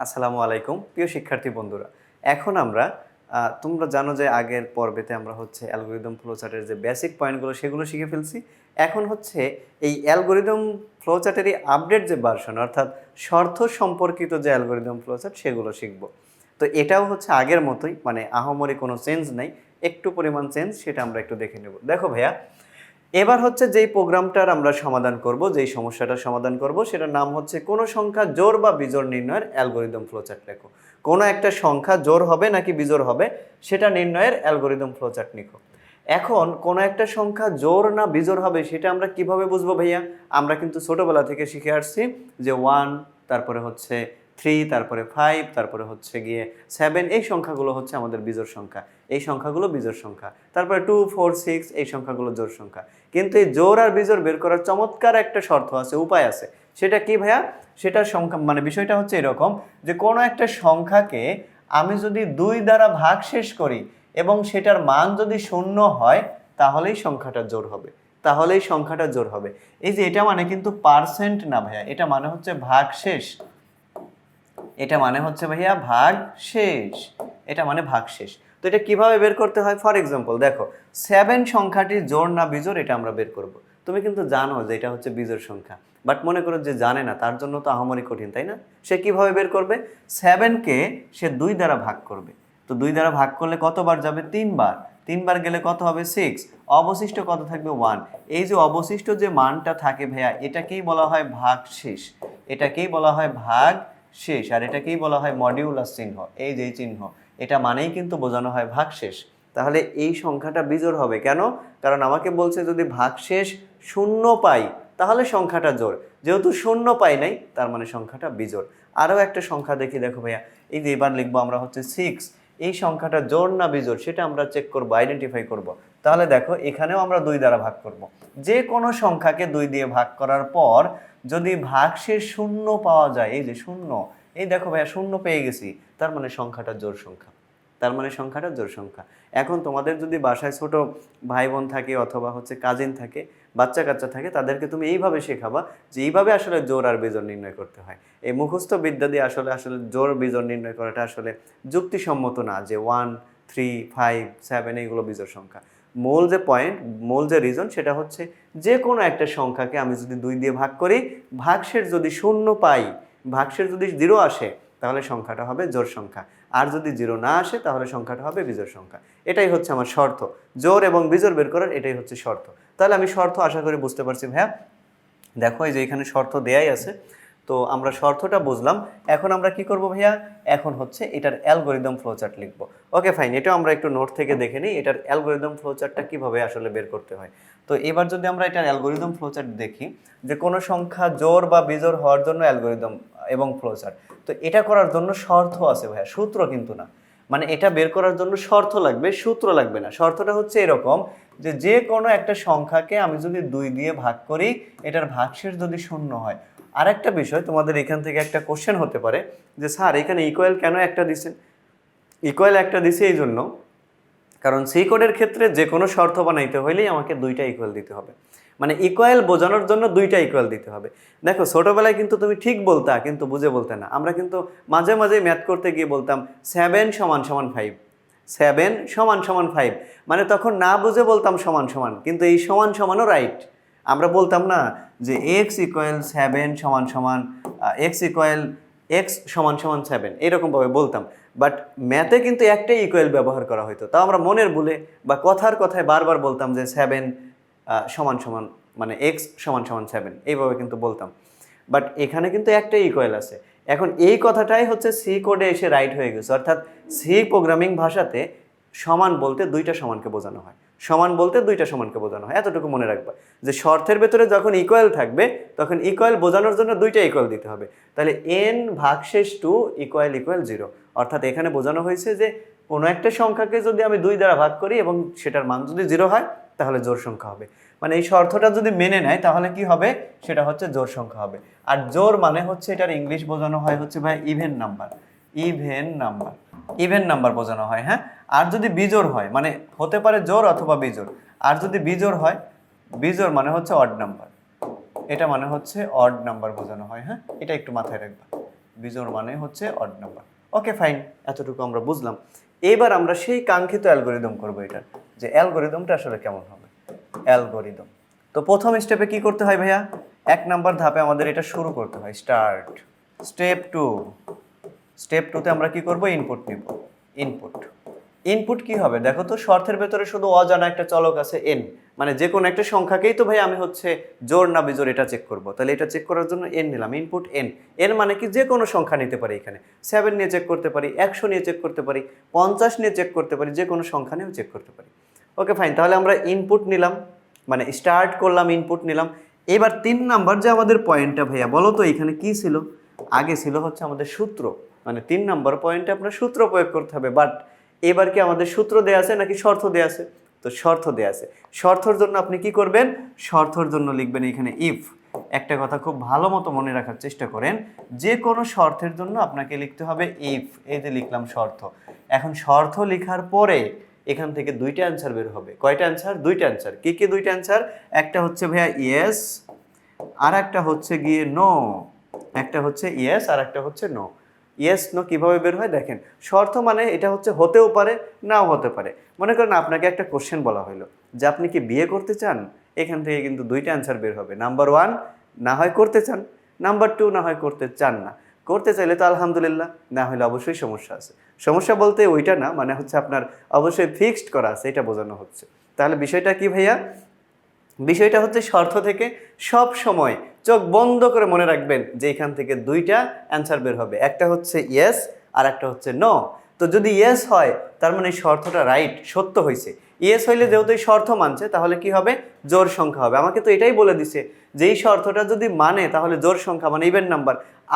আসসালামু আলাইকুম প্রিয় শিক্ষার্থী বন্ধুরা। এখন আমরা তোমরা জানো যে আগের পর্বেতে আমরা হচ্ছে অ্যালগরিদম ফ্লোচার্টের যে বেসিক পয়েন্টগুলো সেগুলো শিখে ফেলছি। এখন হচ্ছে এই অ্যালগরিদম ফ্লোচার্টেরই আপডেট যে ভার্সন অর্থাৎ শর্ত সম্পর্কিত যে অ্যালগরিদম ফ্লোচার্ট সেগুলো শিখব। তো এটাও হচ্ছে আগের মতোই, মানে আহামরি কোনো চেঞ্জ নাই, একটু পরিমাণ চেঞ্জ, সেটা আমরা একটু দেখে নেব। দেখো ভাইয়া, এবার হচ্ছে যেই প্রোগ্রামটার আমরা সমাধান করব, যেই সমস্যাটার সমাধান করব, সেটার নাম হচ্ছে কোনো সংখ্যা জোড় বা বিজোড় নির্ণয়ের অ্যালগরিদম ফ্লোচার্ট লেখো। কোনো একটা সংখ্যা জোড় হবে নাকি বিজোড় হবে সেটা নির্ণয়ের অ্যালগরিদম ফ্লোচার্ট লিখো। এখন কোনো একটা সংখ্যা জোড় না বিজোড় হবে সেটা আমরা কিভাবে বুঝবো ভাইয়া? আমরা কিন্তু ছোটবেলা থেকে শিখে আসছি যে 1, তারপরে হচ্ছে 3, তারপরে 5, তারপরে হচ্ছে গিয়ে 7, এই সংখ্যাগুলো হচ্ছে আমাদের বিজোড় সংখ্যা, এই সংখ্যাগুলো বিজোড় সংখ্যা। তারপরে 2, 4, 6 এই সংখ্যাগুলো জোড় সংখ্যা। কিন্তু এই জোড় আর বিজোড় বের করার চমৎকার একটা শর্ত আছে, উপায় আছে। সেটা কি ভাইয়া? সেটার সংখ্যা মানে বিষয়টা হচ্ছে এরকম যে কোনো একটা সংখ্যাকে আমি যদি 2 দ্বারা ভাগশেষ করি এবং সেটার মান যদি 0 হয় তাহলেই সংখ্যাটা জোড় হবে, তাহলেই সংখ্যাটা জোড় হবে। এই যে এটা মানে কিন্তু পার্সেন্ট না ভাইয়া, এটা মানে হচ্ছে ভাগশেষ, এটা মানে হচ্ছে ভাইয়া ভাগশেষ, এটা মানে ভাগশেষ। তো এটা কিভাবে বের করতে হয়? ফর এক্সাম্পল দেখো, 7 সংখ্যাটি জোড় না বিজোড় এটা আমরা বের করব। তুমি কিন্তু জানো যে এটা হচ্ছে বিজোড় সংখ্যা, বাট মনে করো যে জানে না, তার জন্য তো আহামরি কঠিন, তাই না? সে কিভাবে বের করবে? 7কে সে 2 দ্বারা ভাগ করবে। তো 2 দ্বারা ভাগ করলে কতবার যাবে? 3 বার। 3 বার গেলে কত হবে? 6। অবশিষ্ট কত থাকবে? 1। এই যে অবশিষ্ট যে মানটা থাকে ভাইয়া, এটাকেই বলা হয় ভাগশেষ, এটাকেই বলা হয় ভাগ শেষ, আর এটাকেই বলা হয় মডিউলাস চিহ্ন। এই যে চিহ্ন, এটা মানেই কিন্তু বোঝানো হয় ভাগশেষ। তাহলে এই সংখ্যাটা বিজোড় হবে কেন? কারণ আমাকে বলছে যদি ভাগশেষ 0 পাই তাহলে সংখ্যাটা জোড়, যেহেতু 0 পাই নাই তার মানে সংখ্যাটা বিজোড়। আরও একটা সংখ্যা দেখি, দেখো ভাইয়া, এই যে এবার লিখবো আমরা হচ্ছে 6, এই সংখ্যাটা জোড় না বিজোড় সেটা আমরা চেক করব, আইডেন্টিফাই করব। তাহলে দেখো এখানেও আমরা 2 দ্বারা ভাগ করব। যে কোনো সংখ্যাকে 2 দিয়ে ভাগ করার পর যদি ভাগশেষ 0 পাওয়া যায়, এই যে 0, এই দেখো ভাইয়া 0 পেয়ে গেছি, তার মানে সংখ্যাটা জোড় সংখ্যা, তার মানে সংখ্যাটা জোড় সংখ্যা। এখন তোমাদের যদি বাসায় ছোট ভাই বোন থাকে অথবা হচ্ছে কাজিন থাকে, বাচ্চা কাচ্চা থাকে, তাদেরকে তুমি এইভাবে শেখাবা যে এইভাবে আসলে জোড় আর বিজোড় নির্ণয় করতে হয়। এই মুখস্থ বিদ্যা দিয়ে আসলে আসলে জোড় বিজোড় নির্ণয় করাটা আসলে যুক্তিসম্মত না যে 1, 3, 5, 7 এইগুলো বিজোড় সংখ্যা। মূল যে পয়েন্ট, মূল যে রিজন সেটা হচ্ছে যে কোনো একটা সংখ্যাকে আমি যদি 2 দিয়ে ভাগ করি, ভাগশেষ যদি 0 পাই, ভাগশেষ যদি 0 আসে তাহলে সংখ্যাটা হবে জোড় সংখ্যা, আর যদি 0 না আসে তাহলে সংখ্যাটা হবে বিজোড় সংখ্যা। এটাই হচ্ছে আমার শর্ত, জোড় এবং বিজোড় বের করার এটাই হচ্ছে শর্ত। তাহলে আমি শর্ত আশা করি বুঝতে পারছি ভাইয়া। দেখো এই যে এখানে শর্ত দেয়াই আছে, তো আমরা শর্তটা বুঝলাম। এখন আমরা কি করব ভাইয়া? এখন হচ্ছে এটার অ্যালগরিদম ফ্লোচার্ট লিখব। ওকে ফাইন, এটাও আমরা একটু নোট থেকে দেখে নিই এটার অ্যালগরিদম ফ্লোচার্টটা কিভাবে আসলে বের করতে হয়। তো এবার যদি আমরা এটার অ্যালগরিদম ফ্লোচার্ট দেখি, যে কোনো সংখ্যা জোড় বা বিজোড় হওয়ার জন্য অ্যালগরিদম এবং ফ্লোচার্ট, তো এটা করার জন্য শর্ত আছে ভাইয়া, সূত্র কিন্তু না। মানে এটা বের করার জন্য শর্ত লাগবে, সূত্র লাগবে না। শর্তটা হচ্ছে এরকম যে যে কোনো একটা সংখ্যাকে আমি যদি 2 দিয়ে ভাগ করি, এটার ভাগশেষ যদি 0 হয়। আরেকটা বিষয়, তোমাদের এখান থেকে একটা কোশ্চেন হতে পারে যে স্যার এখানে ইকুয়াল কেন একটা দিছেন? ইকুয়াল একটা দিছে এই জন্য কারণ সি কোডের ক্ষেত্রে যে কোনো শর্ত বানাইতে হইলেই আমাকে 2টা ইকুয়াল দিতে হবে, মানে ইকুয়াল বোঝানোর জন্য 2টা ইকুয়াল দিতে হবে। দেখো ছোটবেলায় কিন্তু তুমি ঠিক বলতা কিন্তু বুঝে বলতে না। আমরা কিন্তু মাঝে মাঝে ম্যাথ করতে গিয়ে বলতাম 7 সমান সমান 5, 7 সমান সমান 5, মানে তখন না বুঝে বলতাম সমান সমান, কিন্তু এই সমান সমানও রাইট। আমরা বলতাম না যে এক্স ইকুয়াল 7 সমান সমান এক্স ইকুয়াল এক্স সমান সমান 7, এরকমভাবে বলতাম। বাট ম্যাথে কিন্তু একটাই ইকুয়াল ব্যবহার করা হতো, তাও আমরা মনের ভুলে বা কথার কথায় বারবার বলতাম যে 7 সমান সমান মানে এক্স সমান সমান 7, এইভাবে কিন্তু বলতাম। বাট এখানে কিন্তু একটাই ইকুয়াল আছে। এখন এই কথাটাই হচ্ছে সি কোডে এসে রাইট হয়ে গেছে, অর্থাৎ সি প্রোগ্রামিং ভাষাতে সমান বলতে 2টা সমানকে বোঝানো হয়, সমান বলতে 2টা সমানকে বোঝানো হয়। এতটুকু মনে রাখবা যে শর্তের ভেতরে যখন ইকুয়াল থাকবে তখন ইকুয়াল বোঝানোর জন্য 2টা ইকুয়াল দিতে হবে। তাহলে n ভাগশেষ 2 ইকুয়াল ইকুয়াল 0, অর্থাৎ এখানে বোঝানো হয়েছে যে কোনো একটা সংখ্যাকে যদি আমি 2 দ্বারা ভাগ করি এবং সেটার মান যদি 0 হয় তাহলে জোড় সংখ্যা হবে। মানে এই শর্তটা যদি মেনে নেয় তাহলে কি হবে? সেটা হচ্ছে জোড় সংখ্যা হবে। আর জোড় মানে হচ্ছে এটার ইংলিশ বোঝানো হয় হচ্ছে ভাই even number, even number, even number বোঝানো হয়। হ্যাঁ, আর যদি বিজোড় হয় মানে হতে পারে জোড় অথবা বিজোড়, আর যদি বিজোড় হয়, বিজোড় মানে হচ্ছে অড নাম্বার, এটা মানে হচ্ছে অড নাম্বার বোঝানো হয়। হ্যাঁ, এটা একটু মাথায় রাখবা, বিজোড় মানে হচ্ছে অড নাম্বার। ওকে ফাইন, এতটুকু আমরা বুঝলাম। এবার আমরা সেই কাঙ্ক্ষিত অ্যালগরিদম করব, এটা যে অ্যালগরিদমটা আসলে কেমন হবে। অ্যালগরিদম তো প্রথম স্টেপে কি করতে হয় ভাইয়া, 1 নাম্বার ধাপে আমাদের এটা শুরু করতে হয়, স্টার্ট। স্টেপ টুতে আমরা কি করব, ইনপুট নিব। ইনপুট কি হবে দেখো তো, শর্তের ভেতরে শুধু অজানা একটা চলক আছে n, মানে যে কোনো একটা সংখ্যাকেই তো ভাই আমি হচ্ছে জোড় না বিজোড় এটা চেক করব। তাহলে এটা চেক করার জন্য n নিলাম, ইনপুট n মানে কি যে কোনো সংখ্যা নিতে পারি, এখানে 7 নিয়ে চেক করতে পারি, 100 নিয়ে চেক করতে পারি, 50 নিয়ে চেক করতে পারি, যে কোনো সংখ্যা নিয়েও চেক করতে পারি। ওকে ফাইন, তাহলে আমরা ইনপুট নিলাম, মানে স্টার্ট করলাম, ইনপুট নিলাম। এবার 3 নাম্বার যে আমাদের পয়েন্টটা ভাইয়া বলো তো এখানে কি ছিল, আগে ছিল হচ্ছে আমাদের সূত্র, মানে 3 নাম্বার পয়েন্টে আপনার সূত্র প্রয়োগ করতে হবে। বাট এবার কি আমাদের সূত্র দেয়া আছে নাকি শর্ত দেয়া আছে, তো শর্ত দেয়া আছে। শর্তর জন্য আপনি কি করবেন, শর্তর জন্য লিখবেন এখানে ইফ। একটা কথা খুব ভালো মতো মনে রাখার চেষ্টা করেন, যে কোনো শর্তের জন্য আপনাকে লিখতে হবে ইফ। এই যে লিখলাম শর্ত। এখন শর্ত লেখার পরে এখান থেকে 2টা অ্যান্সার বের হবে। কয়টা অ্যান্সার, 2টা অ্যান্সার। কি কি 2টা অ্যান্সার, একটা হচ্ছে ভাইয়া ইয়েস আর একটা হচ্ছে গিয়ে নো, একটা হচ্ছে ইয়েস আর একটা হচ্ছে নো। ইয়েস নো কিভাবে বের হয় দেখেন, শর্ত মানে এটা হচ্ছে হতেও পারে নাও হতে পারে। মনে করেন আপনাকে একটা কোশ্চেন বলা হলো যে আপনি কি বিয়ে করতে চান, এখান থেকে কিন্তু 2টা অ্যান্সার বের হবে। নাম্বার 1 না হয় করতে চান, নাম্বার 2 না হয় করতে চান না। করতে চাইলে তো আলহামদুলিল্লাহ, না হলে অবশ্যই সমস্যা আছে। সমস্যা বলতে ওইটা না, মানে হচ্ছে আপনার অবশ্যই ফিক্সড করা আছে, এটা বোঝানো হচ্ছে। তাহলে বিষয়টা কি ভাইয়া, বিষয়টা হচ্ছে শর্ত থেকে সব সময় চোখ বন্ধ করে মনে রাখবেন যে এখান থেকে 2টা অ্যান্সার বের হবে, একটা হচ্ছে ইয়েস আর একটা হচ্ছে নো। তো যদি ইয়েস হয় তার মানে শর্তটা রাইট, সত্য হয়েছে। ইয়েস হইলে যেহেতু এই শর্ত মানছে তাহলে কি হবে, জোড় সংখ্যা হবে। আমাকে তো এটাই বলে দিছে যে এই শর্তটা যদি মানে তাহলে জোড় সংখ্যা মানে ইভেন নাম্বার,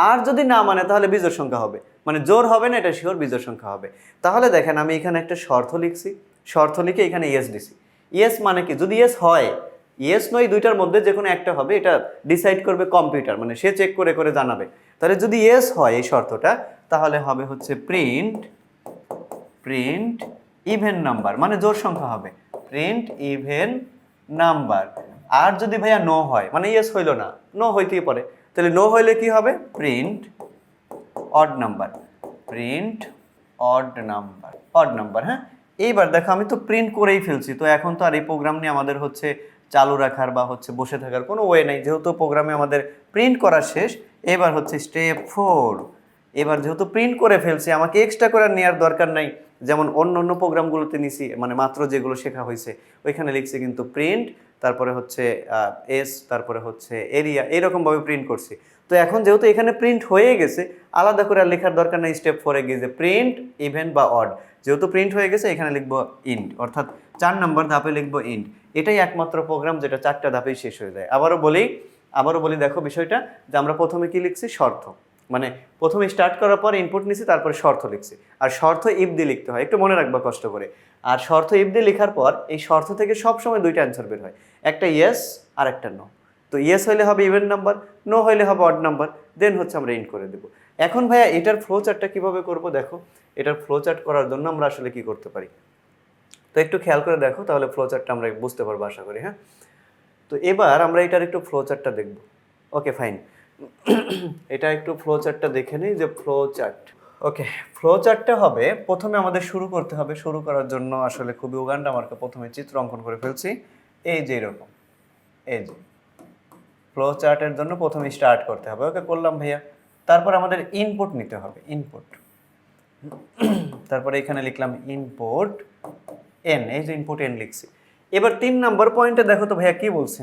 আর যদি না মানে তাহলে বিজোড় সংখ্যা হবে, মানে জোড় হবে না এটা শিওর, বিজোড় সংখ্যা হবে। তাহলে দেখেন আমি এখানে একটা শর্ত লিখছি, শর্ত লিখে এখানে ইয়েস দিছি। ইয়েস মানে কি, যদি ইয়েস হয়, ইয়েস নয় 2টার মধ্যে যে কোনো একটা হবে, এটা ডিসাইড করবে কম্পিউটার, মানে সে চেক করে করে জানাবে। তাহলে যদি ইয়েস হয় এই শর্তটা, তাহলে হবে হচ্ছে প্রিন্ট ইভেন নাম্বার, মানে জোড় সংখ্যা হবে, প্রিন্ট ইভেন নাম্বার। আর যদি ভাইয়া নো হয়, মানে ইয়েস হইল না, নো হইতেই পারে, তাহলে নো হইলে কি হবে, print odd number, odd number. হ্যাঁ, এইবার দেখো আমি তো প্রিন্ট করেই ফেলছি, তো এখন তো আর এই প্রোগ্রাম নিয়ে আমাদের হচ্ছে চালু রাখার বা হচ্ছে বসে থাকার কোনো ওয়ে নাই, যেহেতু প্রোগ্রামে আমাদের প্রিন্ট করা শেষ। এবার হচ্ছে স্টেপ 4, এবার যেহেতু প্রিন্ট করে ফেলছি আমাকে এক্সট্রা করে নেওয়ার দরকার নাই, যেমন অন্য অন্য প্রোগ্রামগুলোতে নিছি, মানে মাত্র যেগুলো শেখা হয়েছে ওইখানে লিখছি কিন্তু প্রিন্ট, তারপরে হচ্ছে এস, তারপরে হচ্ছে এরিয়া, এইরকমভাবে প্রিন্ট করছি। তো এখন যেহেতু এখানে প্রিন্ট হয়ে গেছে, আলাদা করে আর লেখার দরকার নেই স্টেপ 4-এ গিয়ে যে প্রিন্ট ইভেন বা অড। যেহেতু প্রিন্ট হয়ে গেছে এখানে লিখবো ইন্ট, অর্থাৎ 4 নাম্বার ধাপে লিখবো ইন্ট। এটাই একমাত্র প্রোগ্রাম যেটা 4টা ধাপেই শেষ হয়ে যায়। আবারও বলি দেখো বিষয়টা, যে আমরা প্রথমে কি লিখছি, শর্ত, মানে প্রথমে স্টার্ট করার পর ইনপুট নিছি, তারপরে শর্ত লিখছি। আর শর্ত ইফ দিয়ে লিখতে হয়, একটু মনে রাখবা কষ্ট করে। আর শর্ত ইফ দিয়ে লেখার পর এই শর্ত থেকে সবসময় 2টা অ্যান্সার বের হয়, একটা ইয়েস আর একটা নো। তো ইয়েস হইলে হবে ইভেন নাম্বার, নো হইলে হবে অড নাম্বার, দেন হচ্ছে আমরা ইন্ট করে দেবো। এখন ভাইয়া এটার ফ্লো চার্টটা কীভাবে করবো দেখো, এটার ফ্লো চার্ট করার জন্য আমরা আসলে কি করতে পারি, তো একটু খেয়াল করে দেখো, তাহলে ফ্লো চার্টটা আমরা বুঝতে পারবো আশা করি। হ্যাঁ, তো এবার আমরা এটার একটু ফ্লো চার্টটা দেখব। ওকে ফাইন, এটা একটু ফ্লো চার্টটা দেখে নিই, যে ফ্লো চার্ট। ওকে, ফ্লো চার্টটা হবে, প্রথমে আমাদের শুরু করতে হবে। শুরু করার জন্য আসলে খুবই উগান্ডা মার্কা, প্রথমে চিত্র অঙ্কন করে ফেলছি, এই যে এরকম, এই যে ফ্লো চার্টের জন্য প্রথমে স্টার্ট করতে হবে। ওকে করলাম ভাইয়া। তারপর আমাদের ইনপুট নিতে হবে, ইনপুট। তারপরে এখানে লিখলাম ইনপুট এন, এই যে ইনপুট এন লিখছি। এবার 3 নাম্বার পয়েন্টে দেখো তো ভাইয়া কি বলছে,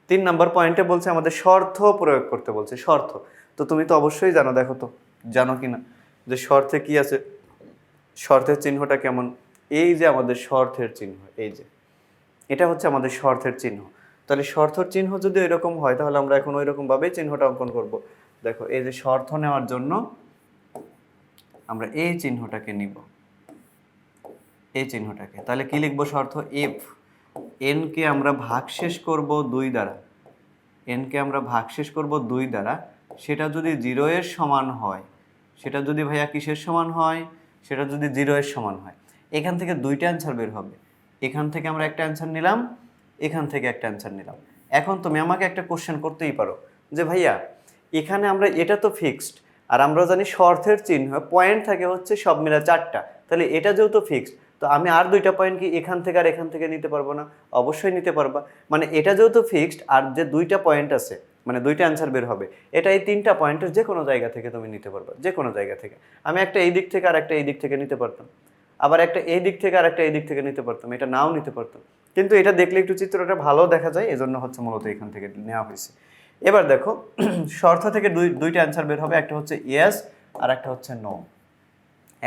3 নাম্বার পয়েন্টে বলছে আমাদের শর্ত প্রয়োগ করতে বলছে, শর্ত। তো তুমি তো অবশ্যই জানো, দেখো তো জানো কি না যে শর্তে কি আছে, শর্তের চিহ্নটা কেমন, এই যে আমাদের শর্তের চিহ্ন, এই যে এটা হচ্ছে আমাদের শর্তের চিহ্ন। তাহলে শর্তের চিহ্ন যদি এরকম হয় তাহলে আমরা এখন ওই রকমভাবেই চিহ্নটা অঙ্কন করব। দেখো এই যে শর্ত নেওয়ার জন্য আমরা এই চিহ্নটাকে নিব, এই চিহ্নটাকে। তাহলে কি লিখবো, শর্ত ইফ এনকে আমরা ভাগশেষ করব 2 দ্বারা, এনকে আমরা ভাগশেষ করব 2 দ্বারা, সেটা যদি 0 এর সমান হয়, সেটা যদি ভাইয়া কিসের সমান হয়, সেটা যদি 0 এর সমান হয়, এখান থেকে 2টা অ্যান্সার বের হবে। এখান থেকে আমরা একটা অ্যান্সার নিলাম, এখান থেকে একটা অ্যান্সার নিলাম। এখন তুমি আমাকে একটা কোশ্চেন করতেই পারো যে ভাইয়া এখানে আমরা, এটা তো ফিক্সড, আর আমরা জানি শর্তের চিহ্ন পয়েন্ট থাকে হচ্ছে সব মিলে 4টা, তাহলে এটা যেহেতু ফিক্সড, তো আমি আর 2টা পয়েন্ট কি এখান থেকে আর এখান থেকে নিতে পারবো না? অবশ্যই নিতে পারবা। মানে এটা যেহেতু ফিক্সড আর যে 2টা পয়েন্ট আছে, মানে 2টা অ্যান্সার বের হবে, এটা এই 3টা পয়েন্টের যে কোনো জায়গা থেকে তুমি নিতে পারবা, যে কোনো জায়গা থেকে। আমি একটা এই দিক থেকে আর একটা এই দিক থেকে নিতে পারতাম, আবার একটা এই দিক থেকে আর একটা এই দিক থেকে নিতে পারতাম, এটা নাও নিতে পারতাম, কিন্তু এটা দেখলে একটু চিত্রটা ভালো দেখা যায়, এজন্য হচ্ছে মূলত এখান থেকে নেওয়া হয়েছে। এবার দেখো শর্ত থেকে দুইটা অ্যান্সার বের হবে, একটা হচ্ছে ইয়েস আর একটা হচ্ছে নো,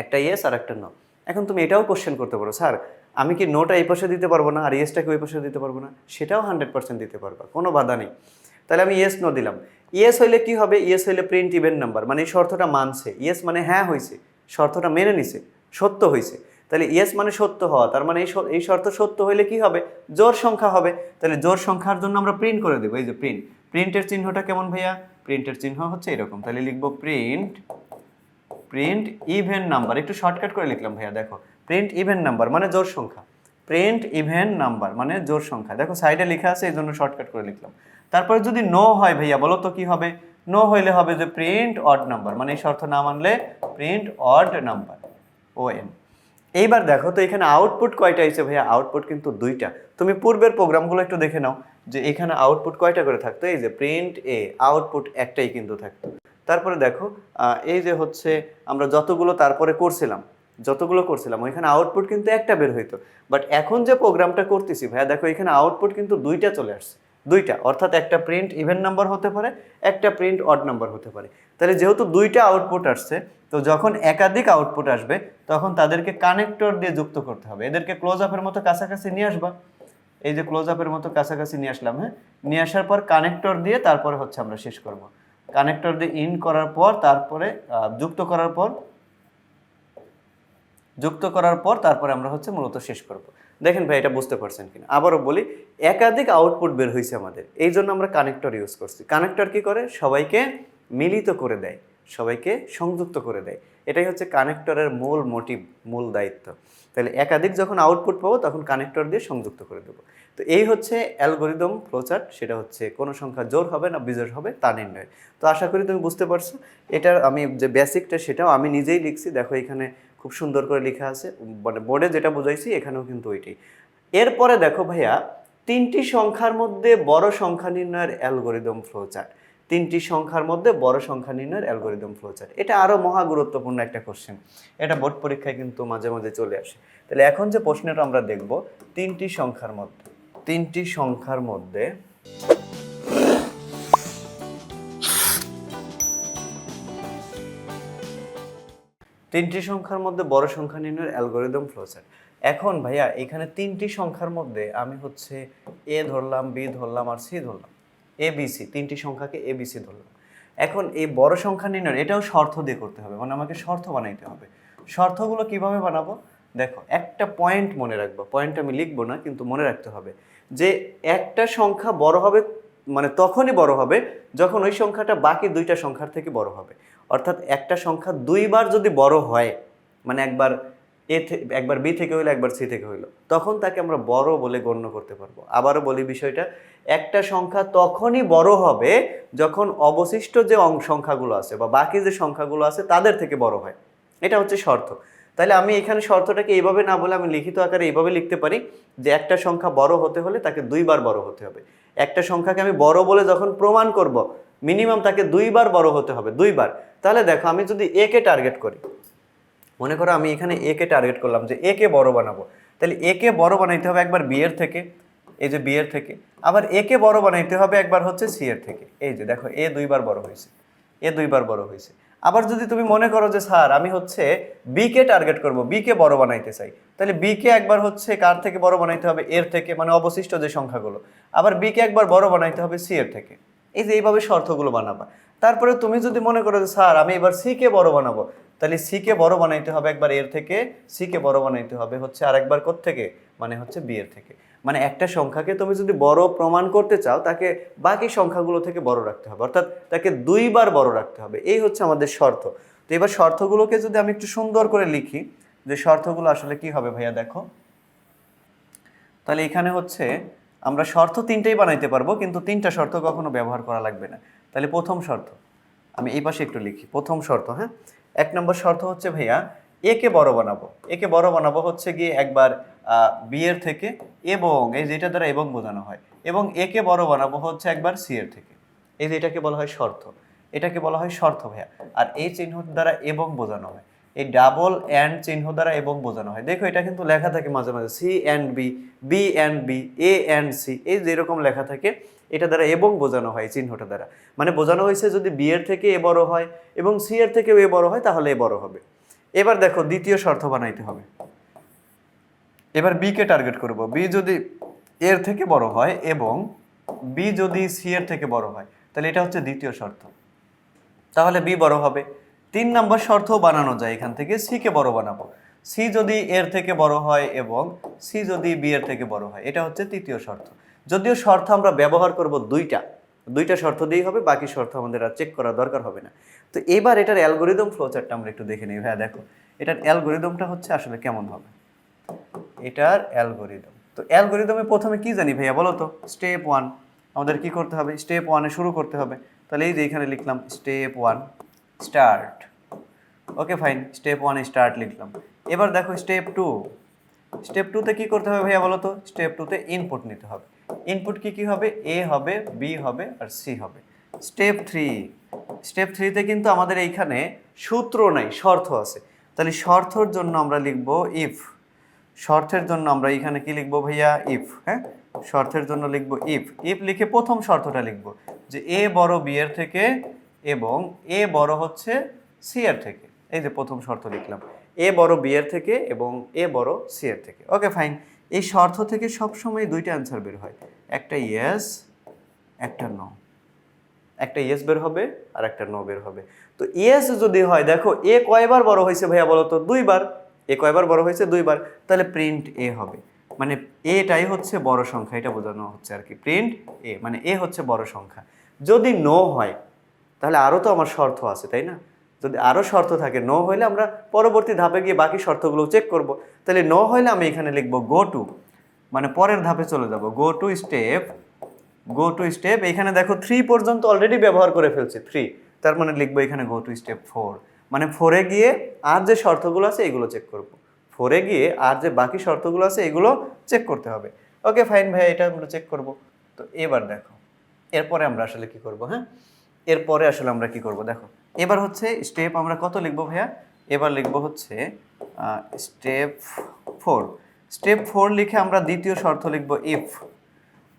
একটা ইয়েস আর একটা নো। এখন তুমি এটাও কোশ্চেন করতে পারো, স্যার আমি কি নোটা এই পাশে দিতে পারবো না আর ইয়েসটাকে ওই পাশে দিতে পারবো না? সেটাও 100% দিতে পারবা, কোনো বাধা নেই। তাহলে আমি ইয়েস নো দিলাম। ইয়েস হইলে কি হবে? ইয়েস হইলে প্রিন্ট ইভেন নাম্বার, মানে এই শর্তটা মানছে, ইয়েস মানে হ্যাঁ হয়েছে, শর্তটা মেনে নিছে, সত্য হয়েছে। তাহলে ইয়েস মানে সত্য হওয়া, তার মানে এই শর্ত সত্য হইলে কি হবে? জোড় সংখ্যা হবে। তাহলে জোড় সংখ্যার জন্য আমরা প্রিন্ট করে দেবো, এই যে প্রিন্ট। প্রিন্টের চিহ্নটা কেমন ভাইয়া? প্রিন্টের চিহ্ন হচ্ছে এরকম, তাহলে লিখবো প্রিন্ট ইভেন নাম্বার, একটু শর্টকাট করে লিখলাম ভাইয়া, দেখো প্রিন্ট ইভেন নাম্বার মানে জোড় সংখ্যা, প্রিন্ট ইভেন নাম্বার মানে জোড় সংখ্যা, দেখো সাইডে লেখা আছে এই জন্য শর্টকাট করে লিখলাম। তারপরে যদি নো হয় ভাইয়া বলো তো কি হবে? নো হইলে হবে যে প্রিন্ট অড নাম্বার, মানে এই শর্ত না মানলে প্রিন্ট অড নাম্বার, ON। এইবার দেখো তো এখানে আউটপুট কয়টা হয়েছে ভাইয়া? আউটপুট কিন্তু 2টা। তুমি পূর্বের প্রোগ্রামগুলো একটু দেখে নাও যে এখানে আউটপুট কয়টা করে থাকতো, এই যে প্রিন্ট এ, আউটপুট একটাই কিন্তু থাকতো। তারপরে দেখো এই যে হচ্ছে আমরা যতগুলো করছিলাম ওইখানে আউটপুট কিন্তু একটা বের হইতো, বাট এখন যে প্রোগ্রামটা করতেছি ভাইয়া দেখো এখানে আউটপুট কিন্তু 2টা চলে আসছে, 2টা, অর্থাৎ একটা প্রিন্ট ইভেন নাম্বার হতে পারে, একটা প্রিন্ট অড নাম্বার হতে পারে। তাহলে যেহেতু 2টা আউটপুট আসছে, তো যখন একাধিক আউটপুট আসবে তখন তাদেরকে কানেক্টর দিয়ে যুক্ত করতে হবে, এদেরকে ক্লোজ আপের মতো কাছাকাছি নিয়ে আসবা, এই যে ক্লোজ আপের মতো কাছাকাছি নিয়ে আসলাম, হ্যাঁ, নিয়ে আসার পর কানেক্টর দিয়ে তারপরে হচ্ছে আমরা শেষ করব। কানেক্টর দিয়ে ইন করার পর তারপরে যুক্ত করার পর তারপরে আমরা হচ্ছে মূলত শেষ করব। দেখেন ভাই এটা বুঝতে পারছেন কিনা? আবারও বলি, একাধিক আউটপুট বের হয়েছে আমাদের, এই জন্য আমরা কানেক্টর ইউজ করছি। কানেক্টর কি করে? সবাইকে মিলিত করে দেয়, সবাইকে সংযুক্ত করে দেয়, এটাই হচ্ছে কানেক্টরের মূল মোটিভ, মূল দায়িত্ব। তাহলে একাধিক যখন আউটপুট পাবো তখন কানেক্টর দিয়ে সংযুক্ত করে দেবো। তো এই হচ্ছে অ্যালগরিদম ফ্লোচার্ট, সেটা হচ্ছে কোনো সংখ্যা জোড় হবে না বিজোড় হবে তা নির্ণয়। তো আশা করি তুমি বুঝতে পারছো। এটার আমি যে বেসিকটা সেটাও আমি নিজেই লিখছি, দেখো এখানে খুব সুন্দর করে লেখা আছে, মানে বোর্ডে যেটা বোঝাইছি এখানেও কিন্তু ওইটাই। এরপরে দেখো ভাইয়া 3টি সংখ্যার মধ্যে বড় সংখ্যা নির্ণয়ের অ্যালগরিদম ফ্লোচার্ট, 3টি সংখ্যার মধ্যে বড় সংখ্যা নির্ণয়ের অ্যালগরিদম ফ্লোচার্ট, এটা আরও মহা গুরুত্বপূর্ণ একটা কোশ্চেন, এটা বোর্ড পরীক্ষায় কিন্তু মাঝে মাঝে চলে আসে। তাহলে এখন যে প্রশ্নটা আমরা দেখব, 3টি সংখ্যার মধ্যে 3টি সংখ্যার মধ্যে বড় সংখ্যা নির্ণয়ের অ্যালগরিদম ফ্লোচার্ট। এখন ভাইয়া এখানে 3টি সংখ্যার মধ্যে আমি হচ্ছে এ ধরলাম, বি ধরলাম আর সি ধরলাম, ABC, 3টি সংখ্যাকে ABC ধরলাম। এখন এই বড় সংখ্যা নির্ণয় এটাও শর্ত দিয়ে করতে হবে, মানে আমাকে শর্ত বানাইতে হবে। শর্তগুলো কিভাবে বানাবো? দেখো একটা পয়েন্ট মনে রাখবো, পয়েন্ট আমি লিখবো না কিন্তু মনে রাখতে হবে যে একটা সংখ্যা বড় হবে, মানে তখনই বড় হবে যখন ওই সংখ্যাটা বাকি 2টা সংখ্যার থেকে বড় হবে। অর্থাৎ একটা সংখ্যা 2বার যদি বড় হয়, মানে একবার বি থেকে হইলো, একবার সি থেকে হইলো, তখন তাকে আমরা বড় বলে গণ্য করতে পারবো। আবারও বলি বিষয়টা, একটা সংখ্যা তখনই বড় হবে যখন অবশিষ্ট যে সংখ্যাগুলো আছে বা বাকি যে সংখ্যাগুলো আছে তাদের থেকে বড় হয়, এটা হচ্ছে শর্ত। তাহলে আমি এখানে শর্তটাকে এইভাবে না বলে আমি লিখিত আকারে এইভাবে লিখতে পারি যে একটা সংখ্যা বড় হতে হলে তাকে 2বার বড় হতে হবে। একটা সংখ্যাকে আমি বড় বলে যখন প্রমাণ করব, মিনিমাম তাকে 2বার বড় হতে হবে, 2বার। তাহলে দেখো আমি যদি এ কে টার্গেট করি, মনে করো আমি এখানে এ কে টার্গেট করলাম যে এ কে বড় বানাবো, তাহলে এ কে বড় বানাইতে হবে একবার বি এর থেকে, এই যে বি এর থেকে, আবার এ কে বড় বানাইতে হবে একবার হচ্ছে সি এর থেকে, এই যে দেখো এ 2বার বড় হয়েছে, এ 2বার বড় হয়েছে। আবার যদি তুমি মনে করো যে স্যার আমি হচ্ছে বি কে টার্গেট করব, বি কে বড় বানাইতে চাই, তাহলে বি কে একবার হচ্ছে কার থেকে বড় বানাইতে হবে? এর থেকে, মানে অবশিষ্ট যে সংখ্যাগুলো। আবার বি কে একবার বড় বানাইতে হবে সি এর থেকে। এই যে এইভাবে শর্তগুলো বানাবা। তারপরে তুমি যদি মনে করো যে স্যার আমি এবার সি কে বড় বানাবো, তাহলে সি কে বড় বানাইতে হবে একবার এর থেকে, সি কে বড় বানাইতে হবে হচ্ছে আরেকবার থেকে, মানে হচ্ছে বি এর থেকে। মানে একটা সংখ্যাকে তুমি যদি বড় প্রমাণ করতে চাও তাকে বাকি সংখ্যাগুলো থেকে বড় রাখতে হবে, অর্থাৎ তাকে 2বার বড় রাখতে হবে, এই হচ্ছে আমাদের শর্ত। তো এবার শর্তগুলোকে যদি আমি একটু সুন্দর করে লিখি যে শর্তগুলো আসলে কি হবে ভাইয়া দেখো, তাহলে এখানে হচ্ছে আমরা শর্ত 3টাই বানাইতে পারবো, কিন্তু 3টা শর্ত কখনো ব্যবহার করা লাগবে না। তাহলে প্রথম শর্ত, আমি এই পাশে একটু লিখি প্রথম শর্ত। হ্যাঁ, 1 নম্বর শর্ত হচ্ছে ভাইয়া একে বড় বানাবো। একে বড় বানাবো হচ্ছে গিয়ে একবার বি এর থেকে, এবং এই যেটা দ্বারা এবং বোঝানো হয়, এবং একে বড় বানাবো হচ্ছে একবার সি এর থেকে। এই যে এটাকে বলা হয় শর্ত, এটাকে বলা হয় শর্ত ভাইয়া। আর এই চিহ্ন দ্বারা এবং বোঝানো হয়, এই ডাবল অ্যান্ড চিহ্ন দ্বারা এবং বোঝানো হয়। দেখো এটা কিন্তু লেখা থাকে মাঝে মাঝে C and B, B and B, A and C, এই যেরকম লেখা থাকে এটা দ্বারা এবং বোঝানো হয় চিহ্নটা দ্বারা। মানে বোঝানো হয়েছে যদি বি এর থেকে এ বড় হয় এবং সি এর থেকে এ বড় হয় তাহলে এ বড় হবে। এবার দেখো দ্বিতীয় শর্ত বানাইতে হবে। এবার বি কে টার্গেট করব। বি যদি এর থেকে বড় হয় এবং বি যদি সি এর থেকে বড় হয় তাহলে এটা হচ্ছে দ্বিতীয় শর্ত, তাহলে বি বড় হবে। 3 নম্বর শর্ত বানানো যায় এখান থেকে, সি কে বড় বানাবো। সি যদি এর থেকে বড় হয় এবং সি যদি বি এর থেকে বড় হয়, এটা হচ্ছে তৃতীয় শর্ত। যদিও শর্ত আমরা ব্যবহার করব দুইটা শর্ত দিয়েই হবে, বাকি শর্ত আমাদের আর চেক করার দরকার হবে না। তো এবার এটার অ্যালগোরিদম ফ্লোচার্টটা আমরা একটু দেখে নিই। ভাইয়া দেখো এটার অ্যালগোরিদমটা হচ্ছে আসলে কেমন হবে। এটার অ্যালগোরিদম, তো অ্যালগোরিদমে প্রথমে কি জানি ভাইয়া বলো তো? স্টেপ 1 আমাদের কি করতে হবে? স্টেপ 1 এ শুরু করতে হবে। তাহলে এই যে এখানে লিখলাম step 1 start. Okay fine, step 1 start লিখলাম। এবার দেখো স্টেপ 2, স্টেপ 2 তে কি করতে হবে ভাইয়া বলো তো? স্টেপ 2 তে ইনপুট নিতে হবে। ইনপুট কি কি হবে? এ হবে, বি হবে আর সি হবে। স্টেপ 3, স্টেপ 3 তে কিন্তু আমাদের এইখানে সূত্র নাই, শর্ত আছে। তাহলে শর্তর জন্য আমরা লিখব ইফ। শর্তের জন্য আমরা এখানে কি লিখবো ভাইয়া? ইফ। হ্যাঁ, শর্তের জন্য লিখবো ইফ। ইফ লিখে প্রথম শর্তটা লিখবো যে এ বড় বি এর থেকে এবং এ বড় হচ্ছে সি এর থেকে। এই যে প্রথম শর্ত লিখলাম, এ বড় বি এর থেকে এবং এ বড় সি এর থেকে। ওকে ফাইন, এই শর্ত থেকে সবসময় দুইটা অ্যান্সার বের হয়, একটা ইয়েস একটা নো। একটা ইয়েস বের হবে আর একটা নো বের হবে। তো ইয়েস যদি হয়, দেখো এ কয়বার বড় হয়েছে ভাইয়া বলো তো? 2বার। এ কয়বার বড় হয়েছে? 2বার। তাহলে প্রিন্ট এ হবে, মানে এটাই হচ্ছে বড় সংখ্যা, এটা বোঝানো হচ্ছে আর কি। প্রিন্ট এ মানে এ হচ্ছে বড় সংখ্যা। যদি নো হয় তাহলে আরও তো আমার শর্ত আছে, তাই না? যদি আরও শর্ত থাকে, নো হইলে আমরা পরবর্তী ধাপে গিয়ে বাকি শর্তগুলো চেক করব। তাহলে নো হইলে আমি এখানে লিখবো গো টু, মানে পরের ধাপে চলে যাব। Go to step. এখানে দেখো 3 পর্যন্ত অলরেডি ব্যবহার করে ফেলছি, 3। তার মানে লিখবো এখানে গো টু স্টেপ 4, মানে 4-এ গিয়ে আর যে শর্তগুলো আছে এগুলো চেক করব। 4-এ গিয়ে আর যে বাকি শর্তগুলো আছে এগুলো চেক করতে হবে। ওকে ফাইন ভাই, এটা আমরা চেক করব। তো এবার দেখো এরপরে আমরা আসলে কি করব? হ্যাঁ, এরপরে আসলে আমরা কি করব দেখো। এবার হচ্ছে স্টেপ আমরা কত লিখবো ভাইয়া? এবার লিখবো হচ্ছে স্টেপ 4। স্টেপ 4 লিখে আমরা দ্বিতীয় শর্ত লিখবো ইফ।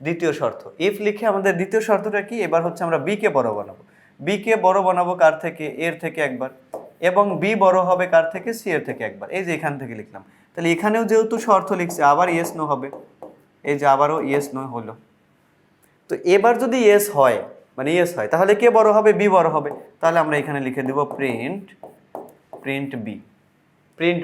দ্বিতীয় শর্ত ইফ লিখে আমাদের দ্বিতীয় শর্তটা কি? এবার হচ্ছে আমরা বি কে বড় বানাবো। বি কে বড় বানাবো কার থেকে? এর থেকে একবার, এবং বি বড় হবে কার থেকে? সি এর থেকে একবার। এই যে এখান থেকে লিখলাম। তাহলে এখানেও যেহেতু শর্ত লিখছে আবার ইয়েস নো হবে, এই যে আবারও ইয়েস নো হলো। তো এবার যদি ইয়েস হয়, মানে ইয়েস হয়, তাহলে কে বড় হবে? বি বড় হবে। তাহলে আমরা এখানে লিখে দেব প্রিন্ট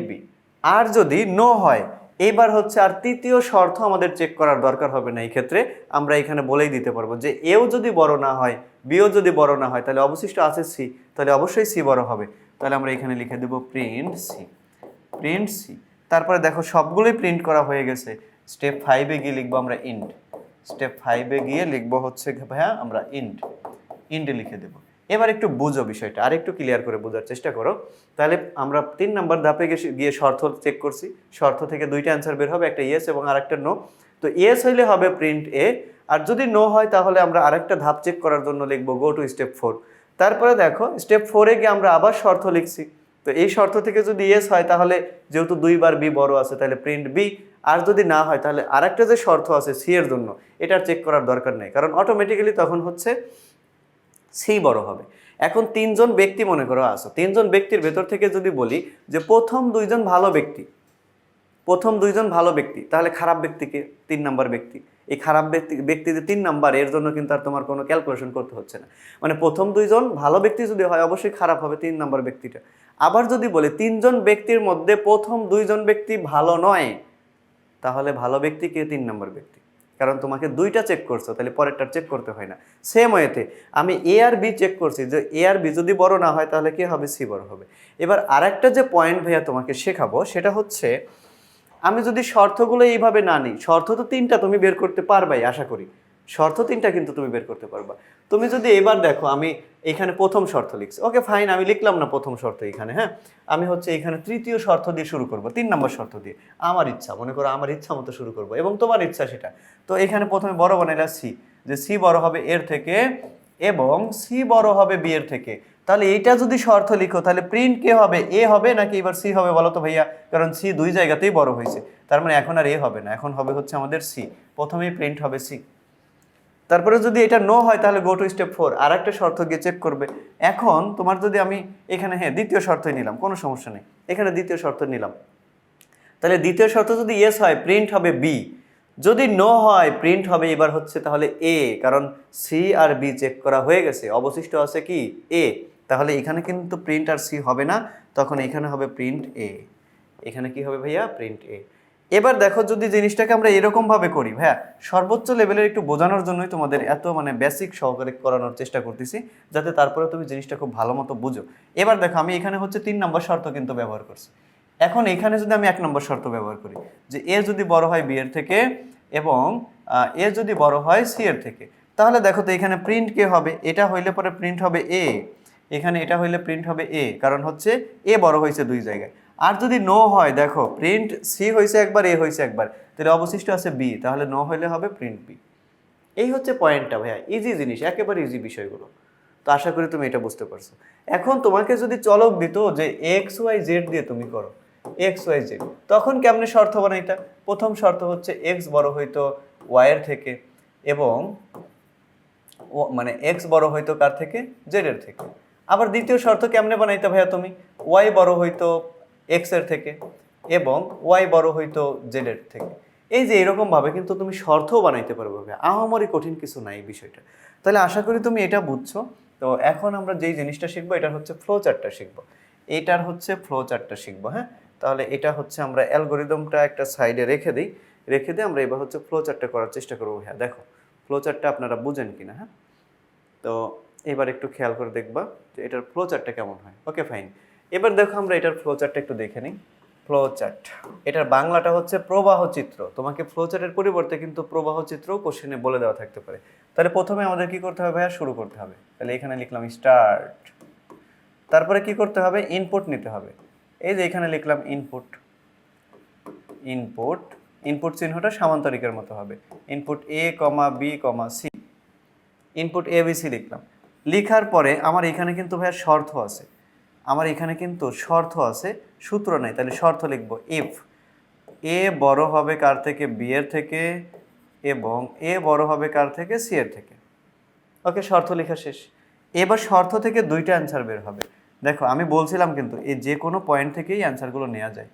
বি। আর যদি নো হয়, এইবার হচ্ছে আর তৃতীয় শর্ত আমাদের চেক করার দরকার হবে না। এই ক্ষেত্রে আমরা এখানে বলেই দিতে পারবো যে এও যদি বড় না হয়, বিও যদি বড় না হয়, তাহলে অবশিষ্ট আছে সি, তাহলে অবশ্যই সি বড় হবে। তাহলে আমরা এখানে লিখে দেব প্রিন্ট সি। তারপরে দেখো সবগুলোই প্রিন্ট করা হয়ে গেছে। স্টেপ 5-এ গিয়ে লিখবো আমরা ইন্ড। স্টেপ 5-এ গিয়ে লিখবো হচ্ছে ভাইয়া আমরা ইন্ড লিখে দেবো। এবার একটু বুঝো বিষয়টা, আর একটু ক্লিয়ার করে বোঝার চেষ্টা করো। তাহলে আমরা 3 নম্বর ধাপে গিয়ে শর্ত চেক করছি। শর্ত থেকে দুইটা অ্যান্সার বের হবে, একটা ইয়েস এবং আরেকটা নো। তো ইয়েস হইলে হবে প্রিন্ট এ, আর যদি নো হয় তাহলে আমরা আরেকটা ধাপ চেক করার জন্য লিখবো গো টু স্টেপ 4। তারপরে দেখো স্টেপ 4-এ গিয়ে আমরা আবার শর্ত লিখছি। তো এই শর্ত থেকে যদি ইয়েস হয় তাহলে যেহেতু 2বার বি বড় আছে তাহলে প্রিন্ট বি, আর যদি না হয় তাহলে আরেকটা যে শর্ত আছে সি এর জন্য, এটার চেক করার দরকার নেই, কারণ অটোমেটিক্যালি তখন হচ্ছে সি বড় হবে। এখন 3জন ব্যক্তি মনে করো আসো, 3জন ব্যক্তির ভেতর থেকে যদি বলি যে প্রথম 2জন ভালো ব্যক্তি, তাহলে খারাপ ব্যক্তিকে 3 নাম্বার ব্যক্তি। এই খারাপ ব্যক্তি যে 3 নাম্বার, এর জন্য কিন্তু আর তোমার কোনো ক্যালকুলেশন করতে হচ্ছে না। মানে প্রথম 2জন ভালো ব্যক্তি যদি হয় অবশ্যই খারাপ হবে 3 নাম্বার ব্যক্তিটা। আবার যদি বলি 3জন ব্যক্তির মধ্যে প্রথম 2জন ব্যক্তি ভালো নয়, তাহলে ভালো ব্যক্তি কে? 3 নাম্বার ব্যক্তি, কারণ তোমাকে 2টা চেক করছো, তাহলে পরেরটা চেক করতে হয় না। সেম ওয়েতে আমি এ আর বি চেক করছি, যে এ আর বি যদি বড় না হয় তাহলে কে হবে? সি বড় হবে। এবার আরেকটা যে পয়েন্ট ভাইয়া তোমাকে শেখাবো সেটা হচ্ছে, আমি যদি শর্তগুলো এইভাবে না নিই, শর্ত তো 3টা তুমি বের করতে পারবাই আশা করি। শর্ত তিনটা কিন্তু তুমি বের করতে পারবা। তুমি যদি এবার দেখো আমি এখানে প্রথম শর্ত লিখছি, ওকে ফাইন, আমি লিখলাম না প্রথম শর্ত এখানে, হ্যাঁ আমি হচ্ছে এখানে তৃতীয় শর্ত দিয়ে শুরু করব, 3 নম্বর শর্ত দিয়ে, আমার ইচ্ছা, মনে করো আমার ইচ্ছা মতো শুরু করব এবং তোমার ইচ্ছা সেটা। তো এখানে প্রথমে বড় বানাইলা সি, যে সি বড় হবে এর থেকে এবং সি বড় হবে বি এর থেকে। তাহলে এইটা যদি শর্ত লিখো তাহলে প্রিন্ট কে হবে, এ হবে নাকি এবার সি হবে বলো তো ভাইয়া? কারণ সি দুই জায়গাতেই বড় হয়েছে, তার মানে এখন আর এ হবে না, এখন হবে হচ্ছে আমাদের সি। প্রথমেই প্রিন্ট হবে সি। তারপরে যদি এটা নো হয় তাহলে গো টু স্টেপ 4, আর একটা শর্ত গিয়ে চেক করবে। এখন তোমার যদি আমি এখানে, হ্যাঁ দ্বিতীয় শর্তই নিলাম, কোনো সমস্যা নেই, এখানে দ্বিতীয় শর্ত নিলাম, তাহলে দ্বিতীয় শর্ত যদি ইয়েস হয় প্রিন্ট হবে বি, যদি নো হয় প্রিন্ট হবে এবার হচ্ছে তাহলে এ, কারণ সি আর বি চেক করা হয়ে গেছে, অবশিষ্ট আছে কি এ। তাহলে এখানে কিন্তু প্রিন্ট আর সি হবে না, তখন এখানে হবে প্রিন্ট এ। এখানে কি হবে ভাইয়া? প্রিন্ট এ। এবার দেখো যদি জিনিসটাকে আমরা এরকম ভাবে করি, ভাইয়া সর্বোচ্চ লেভেলের একটু বোঝানোর জন্যই তোমাদের এত মানে বেসিক সহকারে করানোর চেষ্টা করতেছি, যাতে তারপরে তুমি জিনিসটা খুব ভালো মতো বুঝো। এবার দেখো আমি এখানে হচ্ছে 3 নম্বর শর্ত কিন্তু ব্যবহার করছি। এখন এখানে যদি আমি 1 নম্বর শর্ত ব্যবহার করি, যে এ যদি বড় হয় বি এর থেকে এবং এ যদি বড় হয় সি এর থেকে, তাহলে দেখো তো এখানে প্রিন্ট কে হবে? এটা হইলে পরে প্রিন্ট হবে এ, এখানে এটা হইলে প্রিন্ট হবে এ, কারণ হচ্ছে এ বড় হয়েছে দুই জায়গায়। আর যদি নো হয়, দেখো প্রিন্ট সি হয়েছে একবার, এ হয়েছে একবার, তাহলে অবশিষ্ট আছে বি, তাহলে নো হইলে হবে প্রিন্ট বি। এই হচ্ছে পয়েন্টটা ভাইয়া, ইজি জিনিস, একেবারে ইজি বিষয়গুলো। তো আশা করি তুমি এটা বুঝতে পারছো। এখন তোমাকে যদি চলক দিত যে এক্স ওয়াই জেড দিয়ে তুমি করো, এক্স ওয়াই জেড, তখন কেমনে শর্ত বানাইতা? প্রথম শর্ত হচ্ছে এক্স বড় হইতো ওয়াই এর থেকে এবং মানে এক্স বড় হইতো কার থেকে? জেড এর থেকে। আবার দ্বিতীয় শর্ত কেমনে বানাইতে ভাইয়া তুমি? ওয়াই বড় হইতো এক্স এর থেকে এবং ওয়াই বড় হইতো জেড এর থেকে। এই যে এরকম ভাবে কিন্তু তুমি শর্তও বানাইতে পারবে ভাইয়া, আহামরি কঠিন কিছু নাই এই বিষয়টা। তাহলে আশা করি তুমি এটা বুঝছো। তো এখন আমরা যেই জিনিসটা শিখবো এটা হচ্ছে ফ্লো চার্টটা শিখবো, এটার হচ্ছে ফ্লো চার্টটা শিখবো। হ্যাঁ তাহলে এটা হচ্ছে আমরা অ্যালগোরিদমটা একটা সাইডে রেখে দিই, রেখে দিয়ে আমরা এবার হচ্ছে ফ্লো চার্টটা করার চেষ্টা করবো। হ্যাঁ দেখো ফ্লো চার্টটা আপনারা বুঝেন কিনা। হ্যাঁ তো এবার একটু খেয়াল করে দেখবা যে এটার ফ্লো চার্টটা কেমন হয়। ওকে ফাইন, এবার দেখো আমরা এটার ফ্লো চার্টটা একটু দেখে নিই। ফ্লো চার্ট, এটার বাংলাটা হচ্ছে প্রবাহ চিত্র। তোমাকে ফ্লো চার্টের পরিবর্তে কিন্তু প্রবাহ চিত্রও কোশ্চেনে বলে দেওয়া থাকতে পারে। তাহলে প্রথমে আমাদের কি করতে হবে ভাইয়া? শুরু করতে হবে। তাহলে এখানে লিখলাম স্টার্ট, তারপরে কি করতে হবে? ইনপুট নিতে হবে। এই যে এখানে লিখলাম ইনপুট, ইনপুট, ইনপুট চিহ্নটা সামান্তরিকের মতো হবে, input A comma B comma C, input A B C লিখলাম। লিখার পরে আমার এখানে কিন্তু ভাইয়া শর্ত আছে, আমার এখানে কিন্তু শর্ত আছে, সূত্র নাই। তাহলে শর্ত লিখবো ইফ এ বড় হবে কার থেকে? বি এর থেকে এবং এ বড় হবে কার থেকে? সি এর থেকে। ওকে, শর্ত লেখা শেষ। এবার শর্ত থেকে দুইটা অ্যান্সার বের হবে। দেখো আমি বলছিলাম কিন্তু এই যে কোনো পয়েন্ট থেকেই অ্যান্সারগুলো নেওয়া যায়,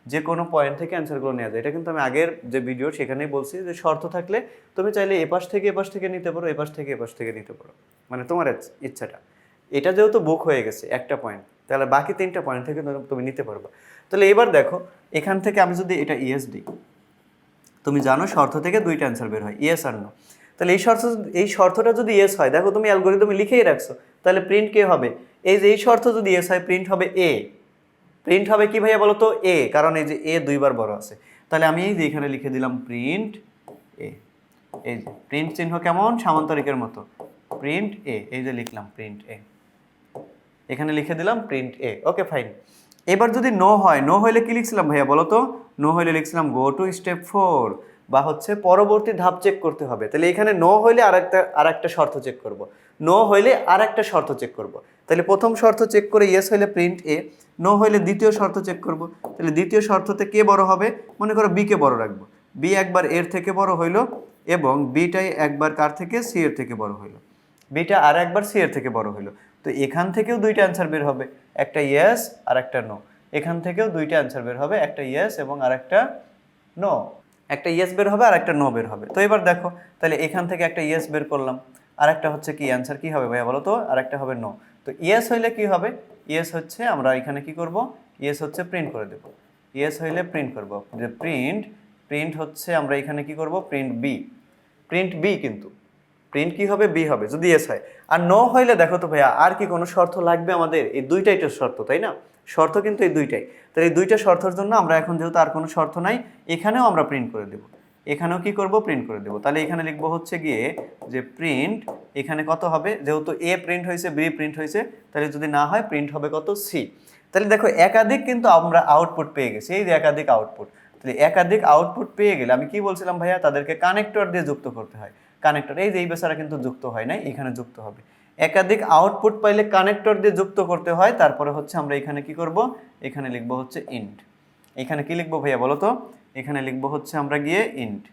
যে কোনো পয়েন্ট থেকে অ্যান্সারগুলো নেওয়া যায়। এটা কিন্তু আমি আগের যে ভিডিও সেখানেই বলছি যে শর্ত থাকলে তুমি চাইলে এপাশ থেকে এপাশ থেকে নিতে পারো, এপাশ থেকে এপাশ থেকে নিতে পারো, মানে তোমার ইচ্ছাটা। এটা যেহেতু বুক হয়ে গেছে একটা পয়েন্ট, তাহলে বাকি 3টা পয়েন্ট থেকে তুমি নিতে পারবা। তাহলে এবার দেখো এখান থেকে আমি যদি এটা ইয়েস দিই, তুমি জানো শর্ত থেকে দুইটা অ্যান্সার বের হয়, ইয়েস আর নো। তাহলে এই শর্তটা যদি ইয়েস হয়, দেখো তুমি অ্যালগরিদমে লিখেই রাখছো, তাহলে প্রিন্ট কে হবে? এই যে এই শর্ত যদি ইয়েস হয় প্রিন্ট হবে এ, প্রিন্ট হবে কি ভাইয়া বলো তো? এ, কারণ এই যে এ দুইবার বড় আছে। তাহলে আমি এই যে এখানে লিখে দিলাম প্রিন্ট এ। এই যে প্রিন্ট চিহ্ন কেমন? সামান্তরিকের মতো, প্রিন্ট এ, এই যে লিখলাম প্রিন্ট এ, এখানে লিখে দিলাম প্রিন্ট এ। Okay fine. এবার যদি নো হয়, নো হইলে কি লিখছিলাম ভাইয়া বলো তো? নো হইলে লিখছিলাম গো টু স্টেপ 4, বা হচ্ছে পরবর্তী ধাপ চেক করতে হবে। তাহলে এখানে নো হইলে আরেকটা শর্ত চেক করব, নো হইলে আরেকটা শর্ত চেক করব। তাহলে প্রথম শর্ত চেক করে ইয়েস হইলে প্রিন্ট এ, নো হইলে দ্বিতীয় শর্ত চেক করব। তাহলে দ্বিতীয় শর্ততে কে বড় হবে? মনে করো বি কে বড় রাখবো, বি একবার এর থেকে বড় হইলো এবং বিটাই একবার কার থেকে? সি এর থেকে বড় হইলো, বিটা আর একবার সি এর থেকে বড় হইলো। তো এখান থেকেও দুইটা অ্যান্সার বের হবে, একটা ইয়েস আর একটা নো। এখান থেকেও দুইটা অ্যান্সার বের হবে, একটা ইয়েস এবং আরেকটা নো। একটা ইয়েস বের হবে আর একটা নো বের হবে। তো এবার দেখো তাহলে এখান থেকে একটা ইয়েস বের করলাম, আর একটা হচ্ছে কি অ্যান্সার কি হবে ভাইয়া বলো তো? আর একটা হবে নো। তো ইয়েস হইলে কি হবে? ইয়েস হচ্ছে আমরা এখানে কি করব? ইয়েস হচ্ছে প্রিন্ট করে দেব, ইয়েস হইলে প্রিন্ট করব, যে প্রিন্ট, প্রিন্ট হচ্ছে আমরা এখানে কি করব? প্রিন্ট বি, প্রিন্ট বি, কিন্তু প্রিন্ট কি হবে? বি হবে যদি এস হয়। আর নো হইলে দেখো তো ভাইয়া আর কি কোনো শর্ত লাগবে আমাদের? এই দুইটাই তো শর্ত, তাই না? শর্ত কিন্তু এই দুইটাই। তাহলে এই দুইটা শর্তের জন্য আমরা এখন যেহেতু আর কোনো শর্ত নাই, এখানেও আমরা প্রিন্ট করে দেব, এখানেও কি করব প্রিন্ট করে দেব। তাহলে এখানে লিখবো হচ্ছে গিয়ে যে প্রিন্ট, এখানে কত হবে, যেহেতু এ প্রিন্ট হয়েছে বি প্রিন্ট হয়েছে, তাহলে যদি না হয় প্রিন্ট হবে কত সি। তাহলে দেখো একাধিক কিন্তু আমরা আউটপুট পেয়ে গেছি, এই যে একাধিক আউটপুট। তাহলে একাধিক আউটপুট পেয়ে গেলে আমি কি বলছিলাম ভাইয়া, তাদেরকে কানেক্টর দিয়ে যুক্ত করতে হয়। কানেক্টর, এই যে এই বেচারা কিন্তু যুক্ত হয় নাই, এখানে যুক্ত হবে। একাধিক আউটপুট পাইলে কানেক্টর দিয়ে যুক্ত করতে হয়। তারপরে হচ্ছে আমরা এখানে কি করব, এখানে লিখবো হচ্ছে ইন্ট। এখানে কি লিখবো ভাইয়া বলো তো, এখানে লিখবো হচ্ছে আমরা গিয়ে ইন্ট,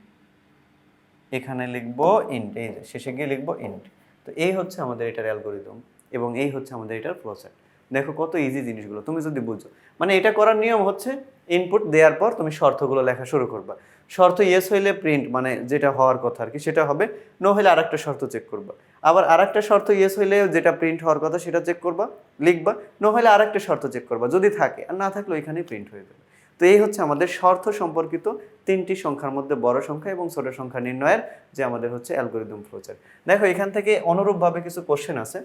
এখানে লিখবো ইন্ট, এই যে শেষে গিয়ে লিখবো ইন্ট। তো এই হচ্ছে আমাদের এটার অ্যালগরিদম এবং এই হচ্ছে আমাদের এটার প্রসেস। দেখো কত ইজি জিনিসগুলো তুমি যদি বুঝো। মানে এটা করার নিয়ম হচ্ছে ইনপুট দেওয়ার পর তুমি শর্তগুলো লেখা শুরু করবা। শর্ত ইয়েস হইলে প্রিন্ট, মানে যেটা হওয়ার কথা আর কি সেটা হবে, নো হলে আরেকটা শর্ত চেক করবা। আবার আরেকটা শর্ত ইয়েস হইলে যেটা প্রিন্ট হওয়ার কথা সেটা চেক করবা, লিখবা, নো হলে আরেকটা শর্ত চেক করবা, যদি থাকে, আর না থাকলে ওইখানেই প্রিন্ট হয়ে যাবে। তো এই হচ্ছে আমাদের শর্ত সম্পর্কিত তিনটি সংখ্যার মধ্যে বড় সংখ্যা এবং ছোট সংখ্যা নির্ণয়ের যে আমাদের হচ্ছে অ্যালগরিদম ফ্লোচার্ট। দেখো এখান থেকে অনুরূপভাবে কিছু কোশ্চেন আছে,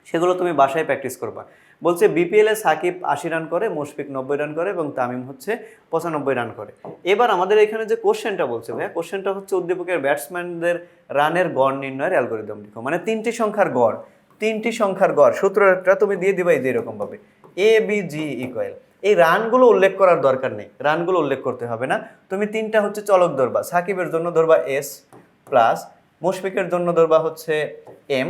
সেগুলো তুমি বাসায় প্র্যাকটিস করবা। বলছে বিপিএল এ সাকিব 80 রান করে, মুশফিক 90 রান করে এবং তামিম হচ্ছে 95 রান করে। এবার আমাদের এখানে যে কোশ্চেনটা বলছে ভাইয়া, কোশ্চেনটা হচ্ছে উদ্দীপকের ব্যাটসম্যানদের রানের গড় নির্ণয়ের অ্যালগরিদম লিখো। মানে তিনটি সংখ্যার গড় সূত্রটা তুমি দিয়ে দিবা এই যে এরকম ভাবে, এ বি জি ইকুয়াল। এই রানগুলো উল্লেখ করার দরকার নেই, রানগুলো উল্লেখ করতে হবে না। তুমি তিনটা হচ্ছে চলক ধরবা, সাকিবের জন্য ধরবা এস প্লাস, মুশফিকের জন্য ধরবা হচ্ছে এম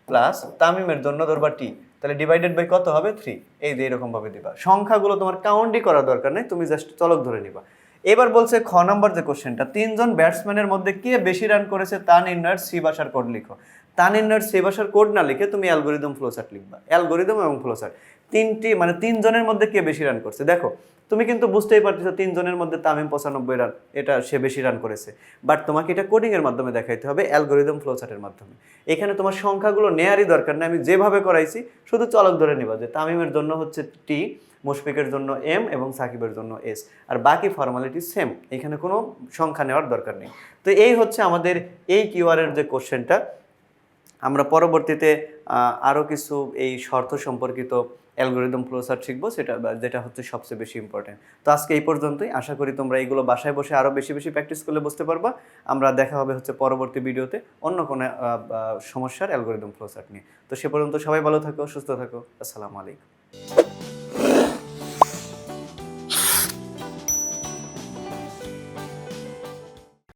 প্লাস, তামিমের জন্য ধরবা টি। তাহলে ডিভাইডেড বাই কত হবে 3। এই যে এরকম ভাবে দিবা, সংখ্যাগুলো তোমার কাউন্টই করার দরকার নেই, তুমি জাস্ট চলক ধরে নিবা। এবার বলছে খ নাম্বার যে কোশ্চেনটা, তিনজন ব্যাটসম্যানের মধ্যে কে বেশি রান করেছে তা নির্ণয়ের সি ভাষার কোড লিখো। তা নির্ণয়ের সি ভাষার কোড না লিখে তুমি অ্যালগরিদম ফ্লোচার্ট লিখবা, অ্যালগরিদম এবং ফ্লোচার্ট তিনটি, মানে তিনজনের মধ্যে কে বেশি রান করছে। দেখো তুমি কিন্তু বুঝতেই পারতেছো তিনজনের মধ্যে তামিম 95 রান, এটা সে বেশি রান করেছে। বাট তোমাকে এটা কোডিং এর মাধ্যমে দেখাইতে হবে, অ্যালগরিদম ফ্লোচার্টের মাধ্যমে। এখানে তোমার সংখ্যাগুলো নেয়ারই দরকার নেই, আমি যেভাবে করাইছি শুধু চলক ধরে নিবা যে তামিমের জন্য হচ্ছে টি, মুশফিকের জন্য এম এবং সাকিবের জন্য এস, আর বাকি ফর্মালিটি সেম, এখানে কোনো সংখ্যা নেওয়ার দরকার নেই। তো এই হচ্ছে আমাদের এই কিউআরের যে কোশ্চেনটা। আমরা পরবর্তীতে আরও কিছু এই শর্ত সম্পর্কিত অ্যালগরিদম ফ্লোচার্ট শিখবো, যেটা হচ্ছে সবচেয়ে বেশি ইম্পর্টেন্ট। তো আজকে এই পর্যন্তই, আশা করি তোমরা এইগুলো বাসায় বসে আরও বেশি বেশি প্র্যাকটিস করলে বুঝতে পারবা। আমরা দেখা হবে হচ্ছে পরবর্তী ভিডিওতে অন্য কোনো সমস্যার অ্যালগরিদম ফ্লোচার্ট নিয়ে। তো সে পর্যন্ত সবাই ভালো থাকো, সুস্থ থাকো, আসসালামু আলাইকুম।